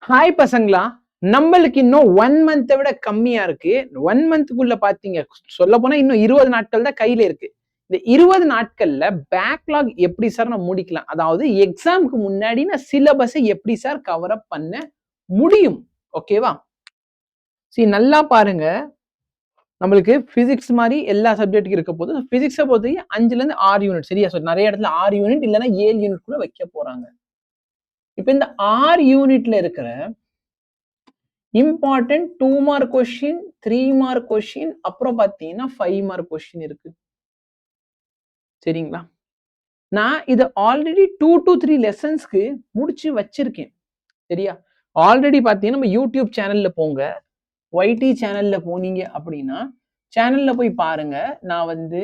Hi பசங்களா, நம்மளுக்கு இன்னும் 1 மந்த்தை விட கம்மியா இருக்கு. 1 மந்த்துக்குள்ள பாத்தீங்க சொல்ல போனா இன்னும் 20 நாட்கள் தான் கையில இருக்கு. இந்த 20 நாட்கள்ல பேக்லாக் எப்படி சார் நான் முடிக்கலாம்? அதாவது எக்ஸாமுக்கு முன்னாடி நான் சிலபஸை எப்படி சார் கவர் அப் பண்ண முடியும்? ஓகேவா? சரி, நல்லா பாருங்க. நம்மளுக்கு பிசிக்ஸ் மாதிரி எல்லா சப்ஜெக்ட்டுக்கும் இருக்க போது பிசிக்ஸை பொறுத்தவரைக்கும் 5ல இருந்து 6 யூனிட். சரியா? நிறைய இடத்துல 6 யூனிட் இல்லைன்னா 7 யூனிட் கூட வைக்க போறாங்க. இப்ப இந்த 6 யூனிட்ல இருக்கிற important 2 mark question, 3 mark question, அப்புறம் பார்த்தீங்கன்னா 5 மார்க் கொஸ்டின் இருக்கு. சரிங்களா? நான் இதை ஆல்ரெடி 2 to 3 லெசன்ஸ்க்கு முடிச்சு வச்சிருக்கேன். சரியா? ஆல்ரெடி பார்த்தீங்கன்னா நம்ம யூடியூப் சேனல்ல போங்க. ஒய்டி சேனல்ல போனீங்க அப்படின்னா சேனல்ல போய் பாருங்க. நான் வந்து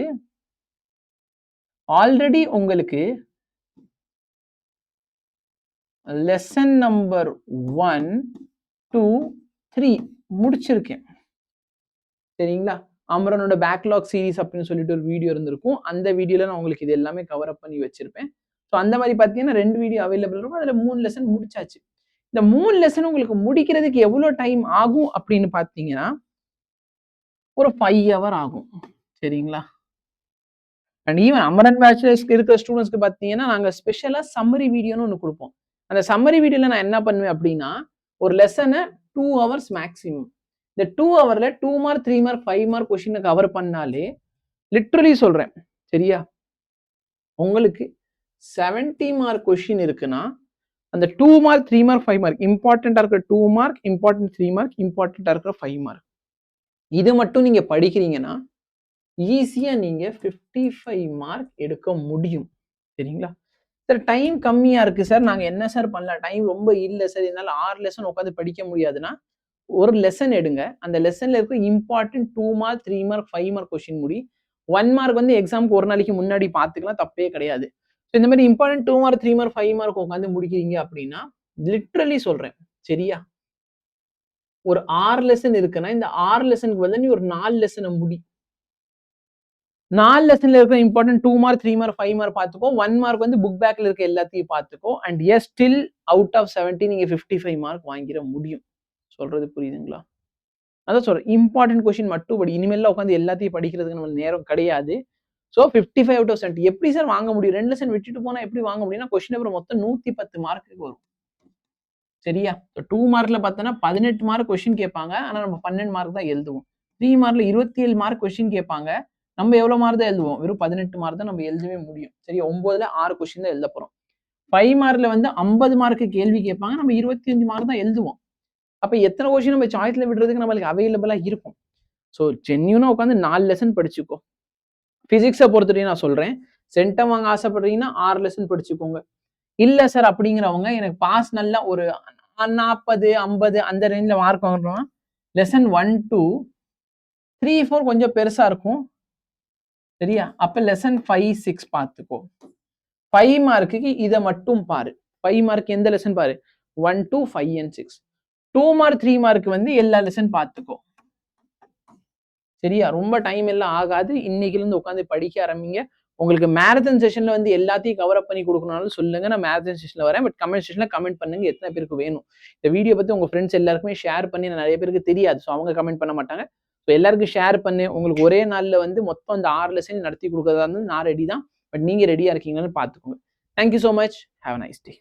ஆல்ரெடி உங்களுக்கு லெசன் நம்பர் 1, 2, 3 முடிச்சிருக்கேன். சரிங்களா? அமரனோட பேக்லாக் சீரிஸ் அப்படின்னு சொல்லிட்டு ஒரு வீடியோ இருந்திருக்கும். அந்த வீடியோல நான் உங்களுக்கு இது எல்லாமே கவர் அப் பண்ணி வச்சிருப்பேன். ஸோ அந்த மாதிரி பார்த்தீங்கன்னா 2 வீடியோ அவைலபிள் இருக்கும். அதில் 3 லெசன் முடிச்சாச்சு. இந்த 3 லெசன் உங்களுக்கு முடிக்கிறதுக்கு எவ்வளோ டைம் ஆகும் அப்படின்னு பார்த்தீங்கன்னா ஒரு 5 hour ஆகும். சரிங்களா? அண்ட் ஈவன் அமரன் பேச்சுலர்ஸ்க்கு இருக்கிற ஸ்டூடெண்ட்ஸ்க்கு பார்த்தீங்கன்னா நாங்கள் ஸ்பெஷலாக சம்மரி வீடியோன்னு ஒன்று கொடுப்போம். அந்த சம்மரி வீடியோவில் நான் என்ன பண்ணுவேன் அப்படின்னா ஒரு லெசனை 2 hours மேக்ஸிமம். இந்த 2 hourல 2 மார்க், 3 மார்க், 5 மார்க் கொஸ்டினை கவர் பண்ணாலே லிட்ரலி சொல்றேன். சரியா? உங்களுக்கு 70 மார்க் கொஸ்டின் இருக்குன்னா அந்த 2 மார்க், 3 மார்க், 5 மார்க் இம்பார்ட்டண்டா இருக்கிற 2 மார்க், இம்பார்ட்டன்ட் 3 மார்க், இம்பார்ட்டண்டா இருக்கிற 5 மார்க் இது மட்டும் நீங்க படிக்கிறீங்கன்னா ஈஸியா நீங்க 55 மார்க் எடுக்க முடியும். சரிங்களா? சார் டைம் கம்மியா இருக்கு சார், நாங்க என்ன சார் பண்ணலாம்? டைம் ரொம்ப இல்லை சார், என்னால 6 லெசன் உட்காந்து படிக்க முடியாதுன்னா ஒரு லெசன் எடுங்க. அந்த லெசன்ல இருக்க important 2 mark, 3 mark, 5 mark question முடி. 1 மார்க் வந்து எக்ஸாமுக்கு ஒரு நாளைக்கு முன்னாடி பார்த்துக்கலாம், தப்பே கிடையாது. இந்த மாதிரி இம்பார்ட்டன்ட் 2 மார்க், 3 மார்க், 5 மார்க் உட்காந்து முடிக்கிறீங்க அப்படின்னா லிட்ரலி சொல்றேன். சரியா? ஒரு 6 லெசன் இருக்குன்னா இந்த 6 லெசனுக்கு வந்து நீ ஒரு 4 லெசனை முடி. 4 லெசன்ல இருக்கிற இம்பார்ட்டன்ட் 2 மார்க், 3 மார்க், 5 மார்க் பார்த்துக்கோ. 1 மார்க் வந்து புக் பேக்ல இருக்க எல்லாத்தையும் பார்த்துக்கோ. And is still out of 70 நீங்க 55 மார்க் வாங்கிட முடியும். சொல்றது புரியுதுங்களா? அதான் சொல்றேன், இம்பார்ட்டன்ட் கொஸ்டின் மட்டும் படி. இனிமேல் உட்காந்து எல்லாத்தையும் படிக்கிறதுக்கு நம்மளுக்கு நேரம் கிடையாது. ஸோ 55 out of 70 எப்படி சார் வாங்க முடியும்? 2 லெசன் விட்டுட்டு போனா எப்படி வாங்க முடியும்னா கொஸ்டின் பேப்பர் மொத்தம் 110 மார்க்குக்கு வரும். சரியா? 2 மார்க்ல பார்த்தோன்னா 18 மார்க் கொஸ்டின் கேட்பாங்க. ஆனா நம்ம 12 மார்க் தான் எழுதுவோம். 3 மார்க்ல 27 மார்க் கொஸ்டின் கேட்பாங்க. நம்ம எவ்வளவு மார்க் தான் எழுதுவோம்? வெறும் 18 மார்க் தான் நம்ம எழுதவே முடியும். சரியா? 9ல 6 கொஸ்டின் தான் எழுத போறோம். 5 மார்க்ல வந்து 50 மார்க்கு கேள்வி கேட்பாங்க. நம்ம 25 மார்க் தான் எழுதுவோம். அப்ப எத்தனை கொஸ்டின் நம்ம சாய்ஸ்ல விடுறதுக்கு நம்மளுக்கு அவைலபிளா இருக்கும். ஸோ ஜென்யூனா உட்காந்து 4 லெசன் படிச்சுக்கோ. பிசிக்ஸை பொறுத்தவரையும் நான் சொல்றேன், சென்டம் வாங்க ஆசைப்படுறீங்கன்னா 6 லெசன் படிச்சுக்கோங்க. இல்ல சார் அப்படிங்கிறவங்க எனக்கு பாஸ் நல்லா ஒரு 40, 50 அந்த ரேஞ்சில மார்க் வாங்கணும்னா லெசன் 1, 2, 3, 4 கொஞ்சம் பெருசா இருக்கும். சரியா? அப்ப லெசன் 5, 6 பார்த்துக்கோ. 5 மார்க்குக்கு இதை மட்டும் பாரு. 5 மார்க் எந்த லெசன் பாரு? 1, 2, 5 and 6. 2 மார்க், 3 மார்க் வந்து எல்லா லெசன் பார்த்துக்கோ. சரியா? ரொம்ப டைம் எல்லாம் ஆகாது. இன்னைக்குல இருந்து உட்காந்து படிக்க ஆரம்பிங்க. உங்களுக்கு மேரத்தான் செஷன்ல வந்து எல்லாத்தையும் கவர் அப் பண்ணி கொடுக்கணும்னாலும் சொல்லுங்க, நான் மேரத்தான் செஷன்ல வரேன். பட் கமெண்ட் செஷன்ல கமெண்ட் பண்ணுங்க எத்தனை பேருக்கு வேணும். இந்த வீடியோ பத்தி உங்க ஃப்ரெண்ட்ஸ் எல்லாருக்குமே ஷேர் பண்ணி, நிறைய பேருக்கு தெரியாது. ஸோ அவங்க கமெண்ட் பண்ண மாட்டாங்க. ஸோ எல்லாருக்கும் ஷேர் பண்ணு. உங்களுக்கு ஒரே நாள்ல வந்து மொத்தம் அந்த 6 லெசன் நடத்தி கொடுக்கறதா இருந்து நான் ரெடி தான். பட் நீங்க ரெடியா இருக்கீங்கன்னு பார்த்துக்கோங்க. Thank you so much. Have a nice day.